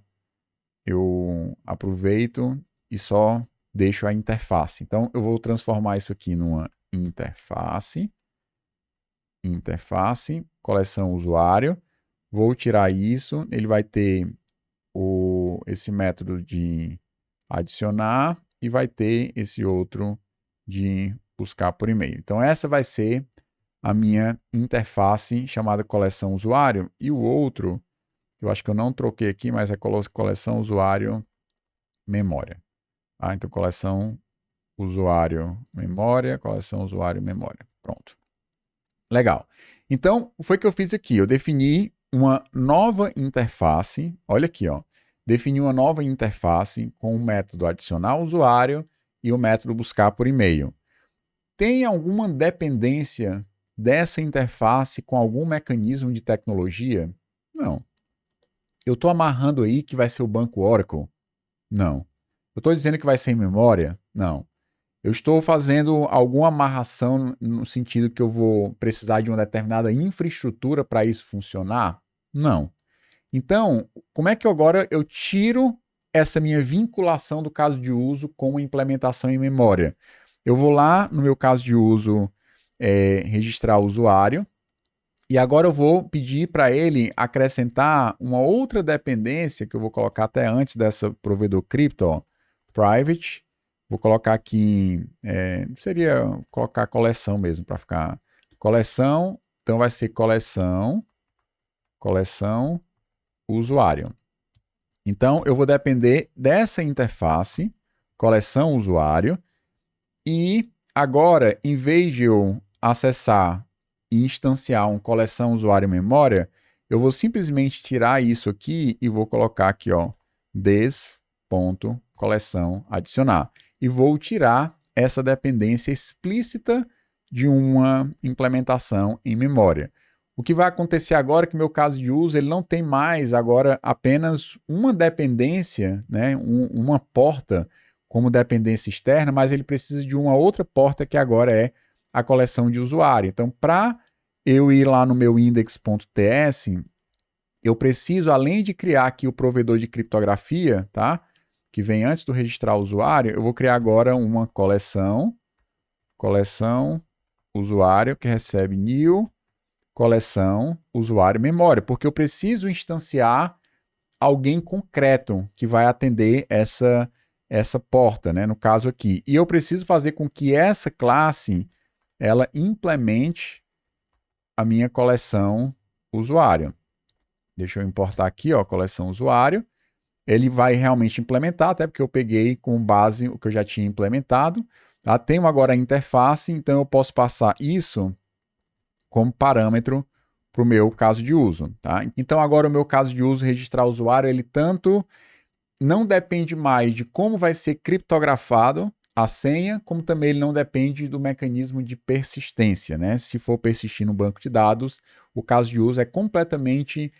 aproveito e só deixo a interface. Então, eu vou transformar isso aqui numa interface, coleção usuário, vou tirar isso, ele vai ter esse método de adicionar e vai ter esse outro de buscar por e-mail. Então, essa vai ser a minha interface chamada coleção usuário, e o outro, eu acho que eu não troquei aqui, mas é coleção usuário memória. Então, coleção usuário memória, coleção usuário memória. Pronto. Legal. Então, foi o que eu fiz aqui. Eu defini uma nova interface. Olha aqui, ó. Defini uma nova interface com o método adicionar usuário e o método buscar por e-mail. Tem alguma dependência dessa interface com algum mecanismo de tecnologia? Não. Eu estou amarrando aí que vai ser o banco Oracle? Não. Eu estou dizendo que vai ser em memória? Não. Eu estou fazendo alguma amarração no sentido que eu vou precisar de uma determinada infraestrutura para isso funcionar? Não. Então, como é que agora eu tiro essa minha vinculação do caso de uso com a implementação em memória? Eu vou lá no meu caso de uso registrar o usuário, e agora eu vou pedir para ele acrescentar uma outra dependência que eu vou colocar até antes dessa provedor cripto, ó, private. Vou colocar aqui, seria colocar coleção mesmo, para ficar coleção. Então vai ser coleção usuário. Então eu vou depender dessa interface, coleção usuário, e agora, em vez de eu acessar e instanciar uma coleção usuário memória, eu vou simplesmente tirar isso aqui e vou colocar aqui, ó, des.coleção adicionar. E vou tirar essa dependência explícita de uma implementação em memória. O que vai acontecer agora é que o meu caso de uso ele não tem mais agora apenas uma dependência, né, uma porta como dependência externa, mas ele precisa de uma outra porta que agora é a coleção de usuário. Então, para eu ir lá no meu index.ts, eu preciso, além de criar aqui o provedor de criptografia, tá? Que vem antes do registrar o usuário, eu vou criar agora uma coleção usuário que recebe new coleção usuário memória, porque eu preciso instanciar alguém concreto que vai atender essa porta, né, no caso aqui. E eu preciso fazer com que essa classe ela implemente a minha coleção usuário. Deixa eu importar aqui, ó, coleção usuário. Ele vai realmente implementar, até porque eu peguei com base o que eu já tinha implementado. Tá? Tenho agora a interface, então eu posso passar isso como parâmetro para o meu caso de uso. Tá? Então agora o meu caso de uso, registrar usuário, ele tanto não depende mais de como vai ser criptografado a senha, como também ele não depende do mecanismo de persistência, né? Se for persistir no banco de dados, o caso de uso é completamente,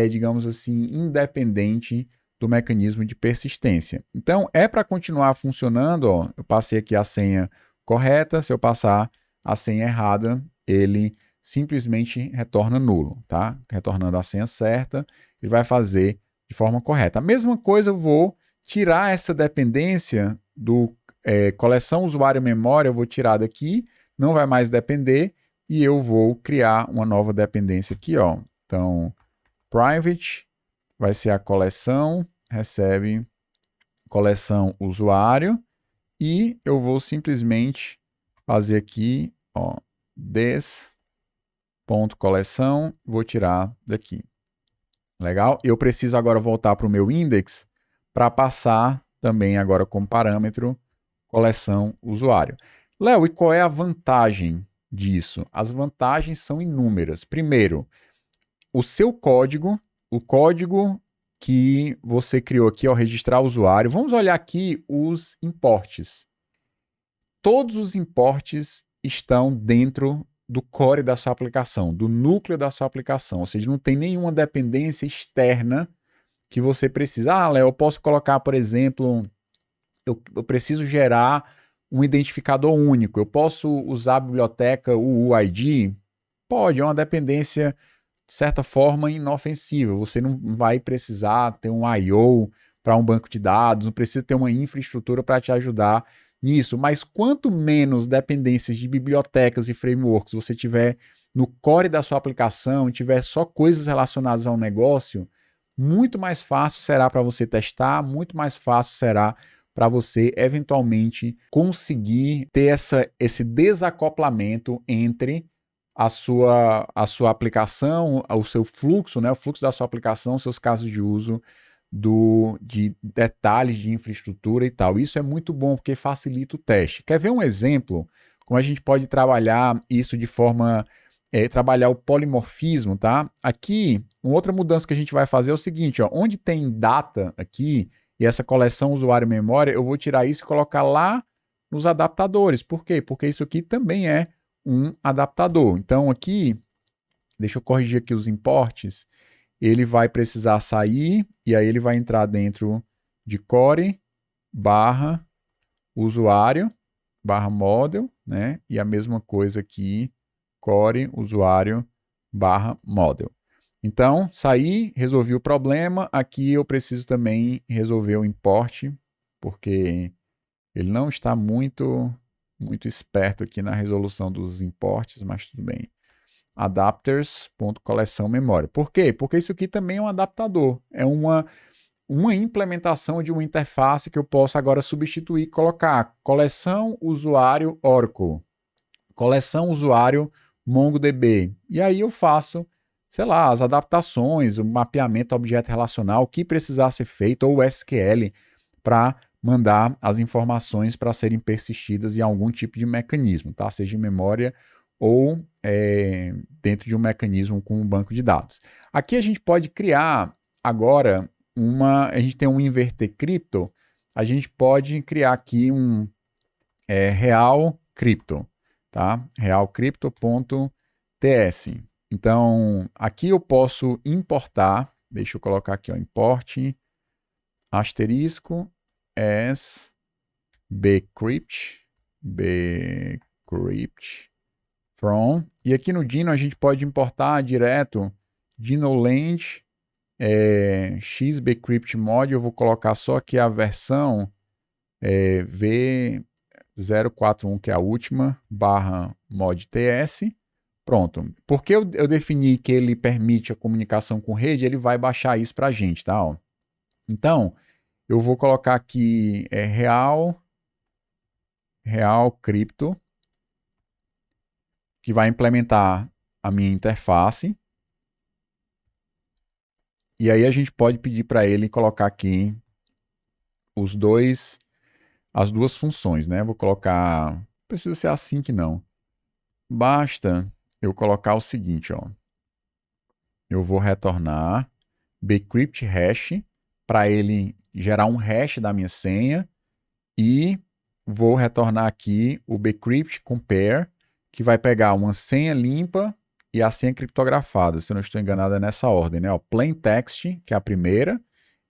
digamos assim, independente do mecanismo de persistência. Então, é para continuar funcionando, ó, eu passei aqui a senha correta, se eu passar a senha errada, ele simplesmente retorna nulo, tá? Retornando a senha certa, ele vai fazer de forma correta. A mesma coisa eu vou tirar essa dependência do coleção usuário memória, eu vou tirar daqui, não vai mais depender, e eu vou criar uma nova dependência aqui, ó. Então, private vai ser a coleção, recebe coleção usuário, e eu vou simplesmente fazer aqui, ó, des.coleção, vou tirar daqui. Legal? Eu preciso agora voltar para o meu index para passar também agora como parâmetro coleção usuário. Léo, e qual é a vantagem disso? As vantagens são inúmeras. Primeiro, o seu código, o código que você criou aqui ao registrar o usuário, vamos olhar aqui os imports. Todos os imports estão dentro do core da sua aplicação, do núcleo da sua aplicação, ou seja, não tem nenhuma dependência externa que você precisa. Ah, Léo, eu posso colocar, por exemplo, eu preciso gerar um identificador único, eu posso usar a biblioteca UUID? Pode, é uma dependência, de certa forma, inofensiva. Você não vai precisar ter um I/O para um banco de dados, não precisa ter uma infraestrutura para te ajudar nisso, mas quanto menos dependências de bibliotecas e frameworks você tiver no core da sua aplicação, tiver só coisas relacionadas ao negócio, muito mais fácil será para você testar, muito mais fácil será para você eventualmente conseguir ter esse desacoplamento entre a sua aplicação, o seu fluxo, né, o fluxo da sua aplicação, seus casos de uso, de detalhes de infraestrutura e tal. Isso é muito bom porque facilita o teste. Quer ver um exemplo? Como a gente pode trabalhar isso de forma... trabalhar o polimorfismo, tá? Aqui, uma outra mudança que a gente vai fazer é o seguinte, ó, onde tem data aqui, e essa coleção usuário-memória, eu vou tirar isso e colocar lá nos adaptadores. Por quê? Porque isso aqui também é um adaptador. Então aqui, deixa eu corrigir aqui os imports, ele vai precisar sair, e aí ele vai entrar dentro de core barra usuário barra model, né? E a mesma coisa aqui, core usuário barra model. Então, saí, resolvi o problema. Aqui eu preciso também resolver o import, porque ele não está muito esperto aqui na resolução dos imports, mas tudo bem. Adapters.coleção memória. Por quê? Porque isso aqui também é um adaptador. É uma implementação de uma interface que eu posso agora substituir, colocar coleção usuário Oracle, coleção usuário MongoDB. E aí eu faço, sei lá, as adaptações, o mapeamento objeto relacional, o que precisar ser feito, ou o SQL, para mandar as informações para serem persistidas em algum tipo de mecanismo, tá? Seja em memória ou dentro de um mecanismo com um banco de dados. Aqui a gente pode criar agora a gente tem um inverter cripto, a gente pode criar aqui um real crypto, tá? realcrypto.ts. Então, aqui eu posso importar, deixa eu colocar aqui, ó, import asterisco as bcrypt from, e aqui no Dino a gente pode importar direto dinoland xbcrypt mod, eu vou colocar só aqui a versão v041, que é a última, barra mod ts. Pronto. Porque eu defini que ele permite a comunicação com rede, ele vai baixar isso para a gente, tá? Ó. Então, eu vou colocar aqui real crypto, que vai implementar a minha interface. E aí a gente pode pedir para ele colocar aqui as duas funções, né? Vou colocar, não precisa ser assim que não. Basta eu colocar o seguinte, ó. Eu vou retornar bcrypt hash para ele gerar um hash da minha senha e vou retornar aqui o bcrypt compare, que vai pegar uma senha limpa e a senha criptografada, se eu não estou enganado é nessa ordem, né? O plain text, que é a primeira,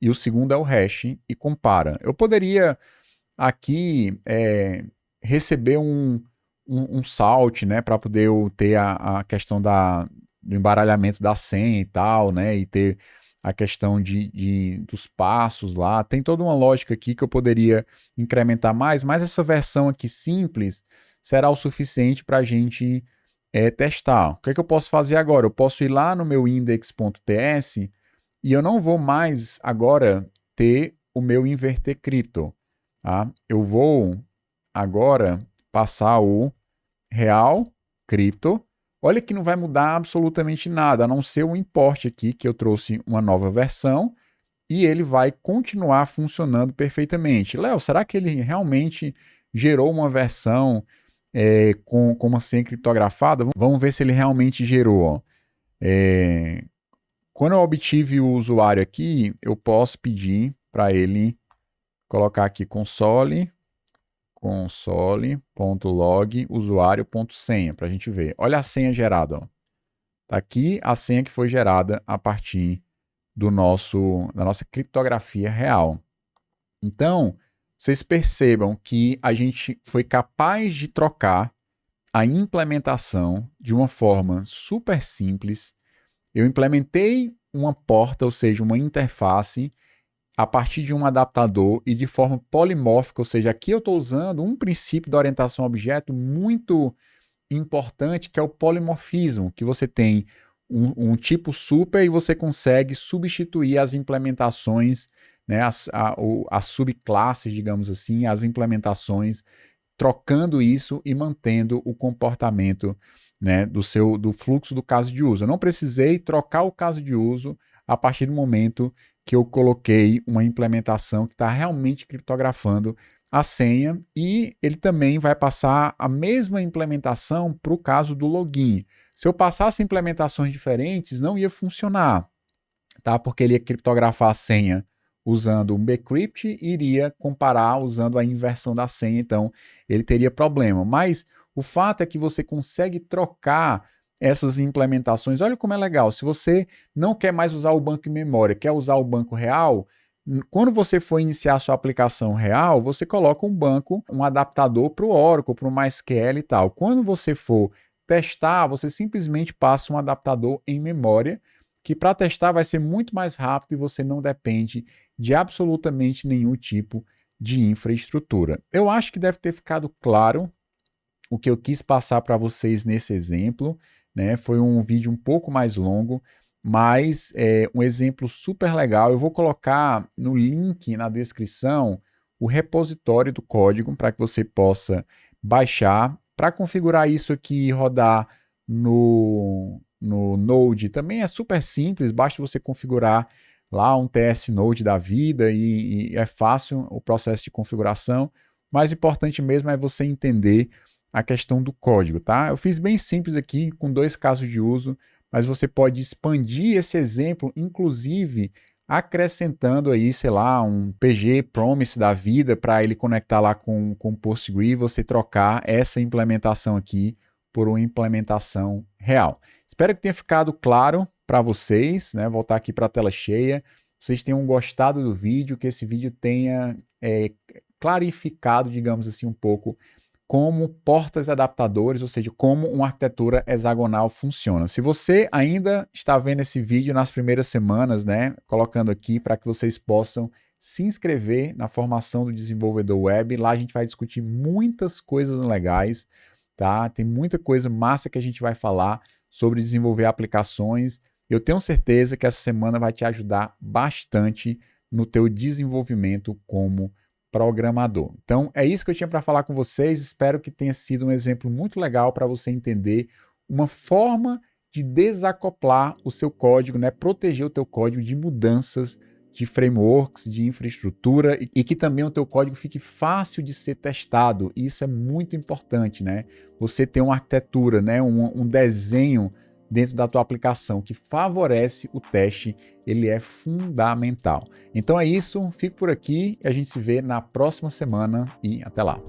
e o segundo é o hash, e compara. Eu poderia aqui receber um um salt, né, para poder eu ter a questão do embaralhamento da senha e tal, né, e ter a questão dos passos lá. Tem toda uma lógica aqui que eu poderia incrementar mais, mas essa versão aqui simples será o suficiente para a gente testar. O que é que eu posso fazer agora? Eu posso ir lá no meu index.ts e eu não vou mais agora ter o meu inverter cripto. Tá? Eu vou agora passar o real cripto. Olha que não vai mudar absolutamente nada, a não ser o import aqui, que eu trouxe uma nova versão, e ele vai continuar funcionando perfeitamente. Léo, será que ele realmente gerou uma versão com uma senha criptografada? Vamos ver se ele realmente gerou. Ó. Quando eu obtive o usuário aqui, eu posso pedir para ele colocar aqui console.log usuário.senha para a gente ver. Olha a senha gerada. Ó. Tá aqui a senha que foi gerada a partir da nossa criptografia real. Então, vocês percebam que a gente foi capaz de trocar a implementação de uma forma super simples. Eu implementei uma porta, ou seja, uma interface, a partir de um adaptador e de forma polimórfica, ou seja, aqui eu estou usando um princípio da orientação a objeto muito importante, que é o polimorfismo, que você tem um tipo super e você consegue substituir as implementações, né, as subclasses, digamos assim, as implementações, trocando isso e mantendo o comportamento, né, do fluxo do caso de uso. Eu não precisei trocar o caso de uso a partir do momento que eu coloquei uma implementação que está realmente criptografando a senha, e ele também vai passar a mesma implementação para o caso do login. Se eu passasse implementações diferentes, não ia funcionar, tá? Porque ele ia criptografar a senha usando um bcrypt e iria comparar usando a inversão da senha, então ele teria problema. Mas o fato é que você consegue trocar essas implementações. Olha como é legal. Se você não quer mais usar o banco em memória, quer usar o banco real, quando você for iniciar a sua aplicação real, você coloca um banco, um adaptador para o Oracle, para o MySQL e tal. Quando você for testar, você simplesmente passa um adaptador em memória, que para testar vai ser muito mais rápido e você não depende de absolutamente nenhum tipo de infraestrutura. Eu acho que deve ter ficado claro o que eu quis passar para vocês nesse exemplo, né? Foi um vídeo um pouco mais longo, mas é um exemplo super legal. Eu vou colocar no link na descrição o repositório do código para que você possa baixar. Para configurar isso aqui e rodar no Node também é super simples, basta você configurar lá um TS Node da vida e é fácil o processo de configuração. O mais importante mesmo é você entender a questão do código, tá? Eu fiz bem simples aqui, com 2 casos de uso, mas você pode expandir esse exemplo, inclusive acrescentando aí, sei lá, um PG Promise da vida para ele conectar lá com o Postgre e você trocar essa implementação aqui por uma implementação real. Espero que tenha ficado claro para vocês, né? Voltar aqui para a tela cheia. Vocês tenham gostado do vídeo, que esse vídeo tenha clarificado, digamos assim, um pouco como portas adaptadores, ou seja, como uma arquitetura hexagonal funciona. Se você ainda está vendo esse vídeo nas primeiras semanas, né, colocando aqui para que vocês possam se inscrever na formação do desenvolvedor web, lá a gente vai discutir muitas coisas legais, tá? Tem muita coisa massa que a gente vai falar sobre desenvolver aplicações. Eu tenho certeza que essa semana vai te ajudar bastante no teu desenvolvimento como programador. Então, é isso que eu tinha para falar com vocês. Espero que tenha sido um exemplo muito legal para você entender uma forma de desacoplar o seu código, né? Proteger o teu código de mudanças de frameworks, de infraestrutura e que também o teu código fique fácil de ser testado. Isso é muito importante, né? Você ter uma arquitetura, né? um desenho dentro da tua aplicação que favorece o teste, ele é fundamental. Então é isso, fico por aqui e a gente se vê na próxima semana e até lá.